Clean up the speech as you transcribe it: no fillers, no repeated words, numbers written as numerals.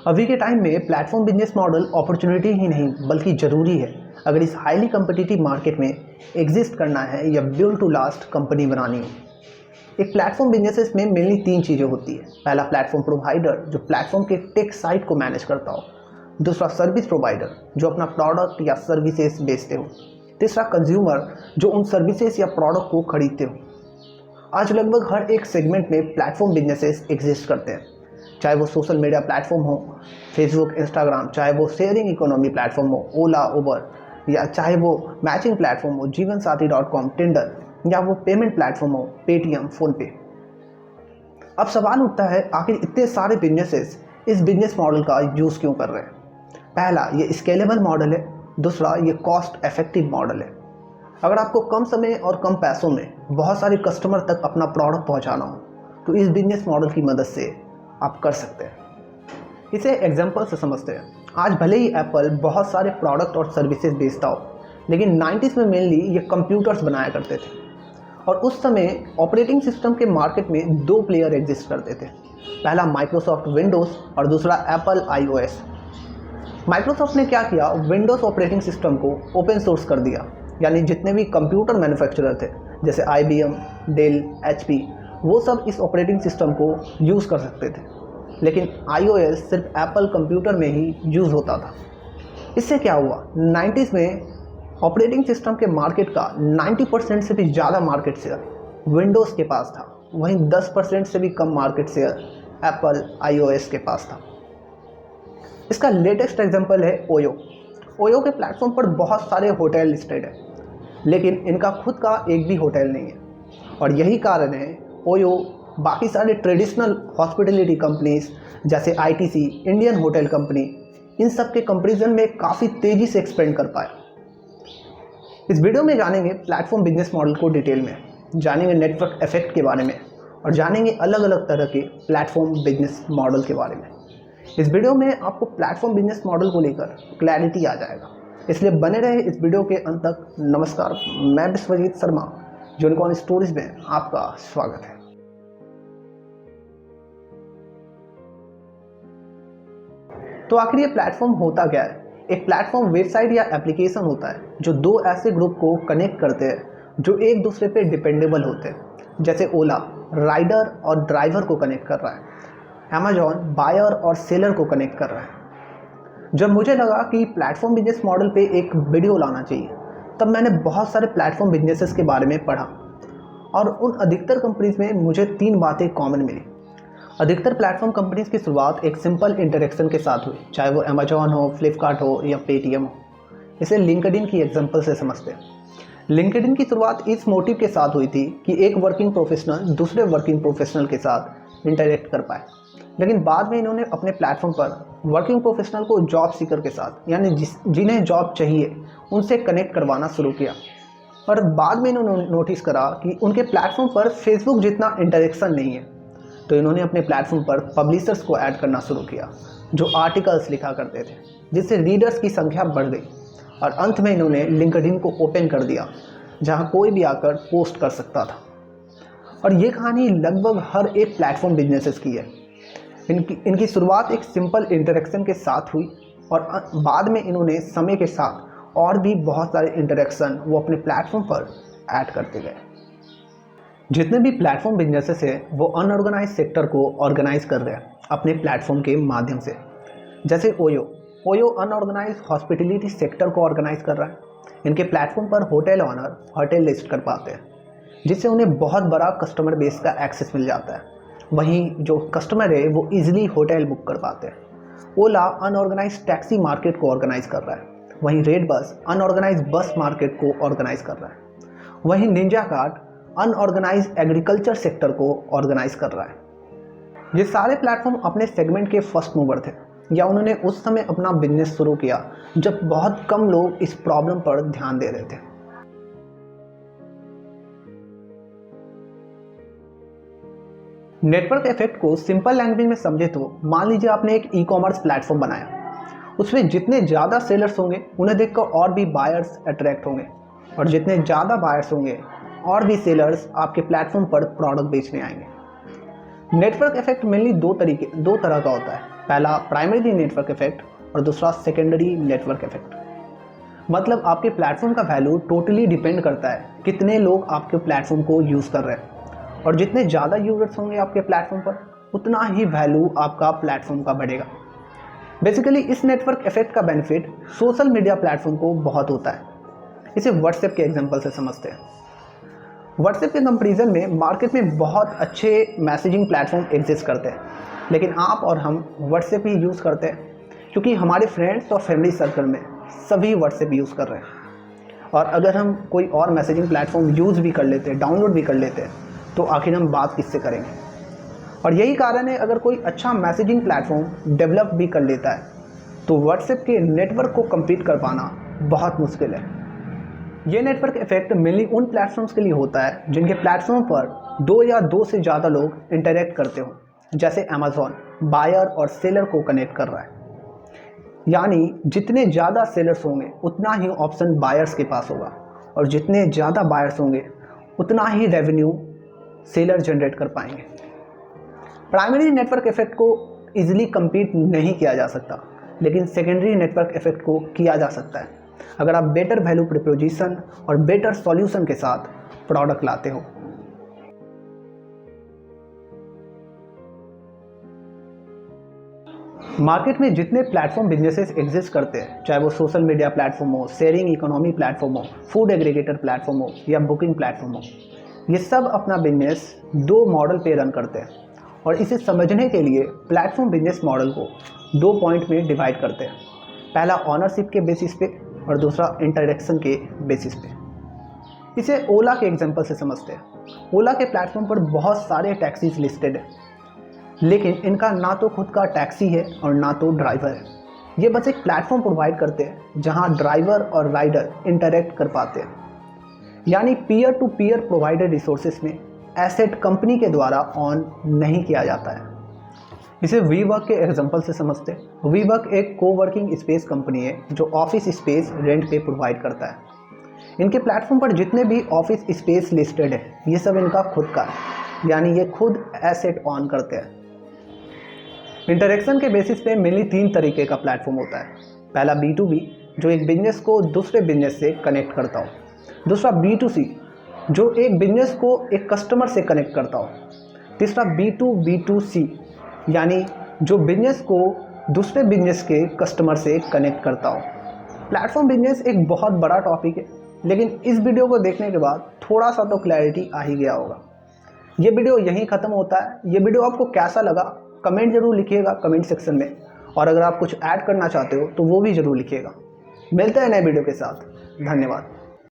अभी के टाइम में प्लेटफॉर्म बिजनेस मॉडल अपॉर्चुनिटी ही नहीं बल्कि ज़रूरी है अगर इस हाईली कम्पिटिटिव मार्केट में एग्जिस्ट करना है या बिल्ड टू लास्ट कंपनी बनानी हो। एक प्लेटफॉर्म बिजनेसेस में मेनली 3 चीज़ें होती है। पहला प्लेटफॉर्म प्रोवाइडर जो प्लेटफॉर्म के टेक साइट को मैनेज करता हो। दूसरा सर्विस प्रोवाइडर जो अपना प्रोडक्ट या सर्विसेज बेचते हो। तीसरा कंज्यूमर जो उन सर्विसेज या प्रोडक्ट को खरीदते हो। आज लगभग हर एक सेगमेंट में प्लेटफॉर्म बिजनेसेस एग्जिस्ट करते हैं, चाहे वो सोशल मीडिया प्लेटफॉर्म हो, फेसबुक, इंस्टाग्राम, चाहे वो शेयरिंग इकोनॉमी प्लेटफॉर्म हो, ओला, उबर, या चाहे वो मैचिंग प्लेटफॉर्म हो, जीवनसाथी.com, टिंडर, या वो पेमेंट प्लेटफॉर्म हो, पेटीएम, फ़ोनपे। अब सवाल उठता है आखिर इतने सारे बिजनेसेस इस बिजनेस मॉडल का यूज़ क्यों कर रहे हैं। पहला, ये स्केलेबल मॉडल है। दूसरा, ये कॉस्ट इफेक्टिव मॉडल है। अगर आपको कम समय और कम पैसों में बहुत सारे कस्टमर तक अपना प्रोडक्ट पहुंचाना हो तो इस बिजनेस मॉडल की मदद से आप कर सकते हैं। इसे एग्जांपल से समझते हैं। आज भले ही एप्पल बहुत सारे प्रोडक्ट और सर्विसेज बेचता हो, लेकिन 90s में मेनली ये कंप्यूटर्स बनाया करते थे और उस समय ऑपरेटिंग सिस्टम के मार्केट में 2 प्लेयर एग्जिस्ट करते थे। पहला माइक्रोसॉफ्ट विंडोज़ और दूसरा एप्पल iOS। माइक्रोसॉफ्ट ने क्या किया, विंडोज़ ऑपरेटिंग सिस्टम को ओपन सोर्स कर दिया, यानी जितने भी कंप्यूटर मैन्युफैक्चरर थे जैसे IBM, डेल, HP, वो सब इस ऑपरेटिंग सिस्टम को यूज़ कर सकते थे। लेकिन iOS सिर्फ एप्पल कंप्यूटर में ही यूज़ होता था। इससे क्या हुआ, 90s में ऑपरेटिंग सिस्टम के मार्केट का 90% से भी ज़्यादा मार्केट शेयर विंडोज़ के पास था, वहीं 10% से भी कम मार्केट शेयर एप्पल iOS के पास था। इसका लेटेस्ट एग्जांपल है ओयो। ओयो के प्लेटफॉर्म पर बहुत सारे होटल लिस्टेड है, लेकिन इनका खुद का एक भी होटल नहीं है। और यही कारण है ओयो बाकी सारे ट्रेडिशनल हॉस्पिटलिटी कंपनीज जैसे ITC, इंडियन होटल कंपनी, इन सब के कंपैरिजन में काफ़ी तेज़ी से एक्सपेंड कर पाया। इस वीडियो में जानेंगे प्लेटफॉर्म बिजनेस मॉडल को डिटेल में, जानेंगे नेटवर्क इफेक्ट के बारे में और जानेंगे अलग अलग तरह के प्लेटफॉर्म बिजनेस मॉडल के बारे में। इस वीडियो में आपको प्लेटफॉर्म बिजनेस मॉडल को लेकर क्लैरिटी आ जाएगा, इसलिए बने रहे इस वीडियो के अंत तक। नमस्कार, मैं विश्वजीत शर्मा, यूनिकॉर्न स्टोरीज में आपका स्वागत है। तो आखिर ये प्लेटफॉर्म होता क्या है। एक प्लेटफॉर्म वेबसाइट या एप्लीकेशन होता है जो 2 ऐसे ग्रुप को कनेक्ट करते हैं जो एक दूसरे पे डिपेंडेबल होते हैं। जैसे ओला राइडर और ड्राइवर को कनेक्ट कर रहा है, अमेजॉन बायर और सेलर को कनेक्ट कर रहा है। जब मुझे लगा कि प्लेटफॉर्म बिजनेस मॉडल पे एक वीडियो लाना चाहिए, तब मैंने बहुत सारे प्लेटफॉर्म बिजनेसेस के बारे में पढ़ा और उन अधिकतर कंपनीज में मुझे 3 बातें कॉमन मिली। अधिकतर प्लेटफॉर्म कंपनीज की शुरुआत एक सिंपल इंटरेक्शन के साथ हुई, चाहे वो अमेजॉन हो, फ्लिपकार्ट हो या पेटीएम हो। इसे लिंक्डइन की एग्जांपल से समझते हैं। लिंक्डइन की शुरुआत इस मोटिव के साथ हुई थी कि एक वर्किंग प्रोफेशनल दूसरे वर्किंग प्रोफेशनल के साथ इंटरेक्ट कर पाए, लेकिन बाद में इन्होंने अपने प्लेटफॉर्म पर वर्किंग प्रोफेशनल को जॉब सीकर के साथ, यानी जिन्हें जॉब चाहिए, उनसे कनेक्ट करवाना शुरू किया। और बाद में इन्होंने नोटिस करा कि उनके प्लेटफॉर्म पर फेसबुक जितना इंटरेक्शन नहीं है, तो इन्होंने अपने प्लेटफॉर्म पर पब्लिशर्स को ऐड करना शुरू किया जो आर्टिकल्स लिखा करते थे, जिससे रीडर्स की संख्या बढ़ गई। और अंत में इन्होंने लिंक्डइन को ओपन कर दिया जहां कोई भी आकर पोस्ट कर सकता था। और ये कहानी लगभग हर एक प्लेटफॉर्म बिजनेसेस की है। इनकी शुरुआत एक सिंपल इंटरेक्शन के साथ हुई और बाद में इन्होंने समय के साथ और भी बहुत सारे इंटरेक्शन वो अपने प्लेटफॉर्म पर ऐड करते गए। जितने भी प्लेटफॉर्म बिजनेसेस है वो अनऑर्गेनाइज सेक्टर को ऑर्गेनाइज कर रहे हैं अपने प्लेटफॉर्म के माध्यम से। जैसे ओयो अनऑर्गेनाइज हॉस्पिटलिटी सेक्टर को ऑर्गेनाइज कर रहा है। इनके प्लेटफॉर्म पर होटल ऑनर होटल लिस्ट कर पाते हैं, जिससे उन्हें बहुत बड़ा कस्टमर बेस का एक्सेस मिल जाता है। वहीं जो कस्टमर है वो इजीली होटल बुक कर पाते हैं। ओला अनऑर्गेनाइज टैक्सी मार्केट को ऑर्गेनाइज कर रहा है। वहीं रेड बस अनऑर्गेनाइज बस मार्केट को ऑर्गेनाइज कर रहा है। वहीं Ninjacart unorganised agriculture sector को ऑर्गेनाइज कर रहा है। ये सारे प्लेटफॉर्म अपने सेगमेंट के फर्स्ट मूवर थे, या उन्होंने उस समय अपना बिजनेस शुरू किया जब बहुत कम लोग इस प्रॉब्लम पर ध्यान दे रहे थे। नेटवर्क इफेक्ट को सिंपल लैंग्वेज में समझे तो मान लीजिए आपने एक ई-कॉमर्स प्लेटफॉर्म बनाया, उसमें जितने ज़्यादा सेलर्स होंगे उन्हें देखकर और भी बायर्स अट्रैक्ट होंगे, और जितने ज़्यादा बायर्स होंगे और भी सेलर्स आपके प्लेटफॉर्म पर प्रोडक्ट बेचने आएंगे। नेटवर्क इफेक्ट मेनली दो तरह का होता है। पहला प्राइमरी नेटवर्क इफेक्ट और दूसरा सेकेंडरी नेटवर्क इफेक्ट। मतलब आपके प्लेटफॉर्म का वैल्यू टोटली डिपेंड करता है कितने लोग आपके प्लेटफॉर्म को यूज़ कर रहे हैं, और जितने ज़्यादा यूजर्स होंगे आपके प्लेटफॉर्म पर उतना ही वैल्यू आपका प्लेटफॉर्म का बढ़ेगा। बेसिकली इस नेटवर्क इफेक्ट का बेनिफिट सोशल मीडिया प्लेटफॉर्म को बहुत होता है। इसे व्हाट्सएप के एग्जांपल से समझते हैं। व्हाट्सएप के कंपैरिजन में मार्केट में बहुत अच्छे मैसेजिंग प्लेटफॉर्म एग्जिस्ट करते हैं, लेकिन आप और हम व्हाट्सएप ही यूज़ करते हैं क्योंकि हमारे फ्रेंड्स और फैमिली सर्कल में सभी व्हाट्सएप यूज़ कर रहे हैं। और अगर हम कोई और मैसेजिंग प्लेटफॉर्म यूज़ भी कर लेते हैं, डाउनलोड भी कर लेते हैं, तो आखिर हम बात किससे करेंगे। और यही कारण है, अगर कोई अच्छा मैसेजिंग प्लेटफॉर्म डेवलप भी कर लेता है तो व्हाट्सएप के नेटवर्क को कम्पीट कर पाना बहुत मुश्किल है। ये नेटवर्क इफेक्ट मेनली उन प्लेटफॉर्म्स के लिए होता है जिनके प्लेटफॉर्म पर 2 या 2 से ज़्यादा लोग इंटरेक्ट करते हो, जैसे अमेज़ॉन बायर और सेलर को कनेक्ट कर रहा है। यानी जितने ज़्यादा सेलर्स होंगे उतना ही ऑप्शन बायर्स के पास होगा, और जितने ज़्यादा बायर्स होंगे उतना ही रेवेन्यू सेलर जनरेट कर पाएंगे। प्राइमरी नेटवर्क इफेक्ट को ईजिली कम्पीट नहीं किया जा सकता, लेकिन सेकेंडरी नेटवर्क इफेक्ट को किया जा सकता है अगर आप बेटर वैल्यू प्रपोजिशन और बेटर सॉल्यूशन के साथ प्रोडक्ट लाते हो। मार्केट में जितने प्लेटफॉर्म बिजनेसेस एग्जिस्ट करते हैं, चाहे वो सोशल मीडिया प्लेटफॉर्म हो, शेयरिंग इकोनॉमी प्लेटफॉर्म हो, फूड एग्रीगेटर प्लेटफॉर्म हो या बुकिंग प्लेटफॉर्म हो, ये सब अपना बिजनेस 2 मॉडल पे रन करते हैं। और इसे समझने के लिए प्लेटफॉर्म बिजनेस मॉडल को 2 पॉइंट में डिवाइड करते हैं। पहला ऑनरशिप के बेसिस पे और दूसरा इंटरेक्शन के बेसिस पे। इसे ओला के एग्जांपल से समझते हैं। ओला के प्लेटफॉर्म पर बहुत सारे टैक्सीज लिस्टेड हैं, लेकिन इनका ना तो खुद का टैक्सी है और ना तो ड्राइवर है। ये बस एक प्लेटफॉर्म प्रोवाइड करते हैं जहां ड्राइवर और राइडर इंटरेक्ट कर पाते हैं। यानी peer to peer provided resources में एसेट कंपनी के द्वारा ऑन नहीं किया जाता है। इसे वीवर्क के एग्जांपल से समझते हैं। वीवर्क एक कोवर्किंग स्पेस कंपनी है जो ऑफिस स्पेस रेंट पे प्रोवाइड करता है। इनके प्लेटफॉर्म पर जितने भी ऑफिस स्पेस लिस्टेड है ये सब इनका खुद का है, यानी ये खुद एसेट ऑन करते हैं। इंटरेक्शन के बेसिस पे मेनली 3 तरीके का प्लेटफॉर्म होता है। पहला B2B जो एक बिजनेस को दूसरे बिजनेस से कनेक्ट करता हो। दूसरा B2C जो एक बिजनेस को एक कस्टमर से कनेक्ट करता हो। तीसरा B2B2C यानी जो बिजनेस को दूसरे बिजनेस के कस्टमर से कनेक्ट करता हो। प्लेटफॉर्म बिजनेस एक बहुत बड़ा टॉपिक है, लेकिन इस वीडियो को देखने के बाद थोड़ा सा तो क्लैरिटी आ ही गया होगा। ये वीडियो यहीं ख़त्म होता है। ये वीडियो आपको कैसा लगा कमेंट जरूर लिखिएगा कमेंट सेक्शन में, और अगर आप कुछ ऐड करना चाहते हो तो वो भी ज़रूर लिखिएगा। मिलते हैं नए वीडियो के साथ। धन्यवाद।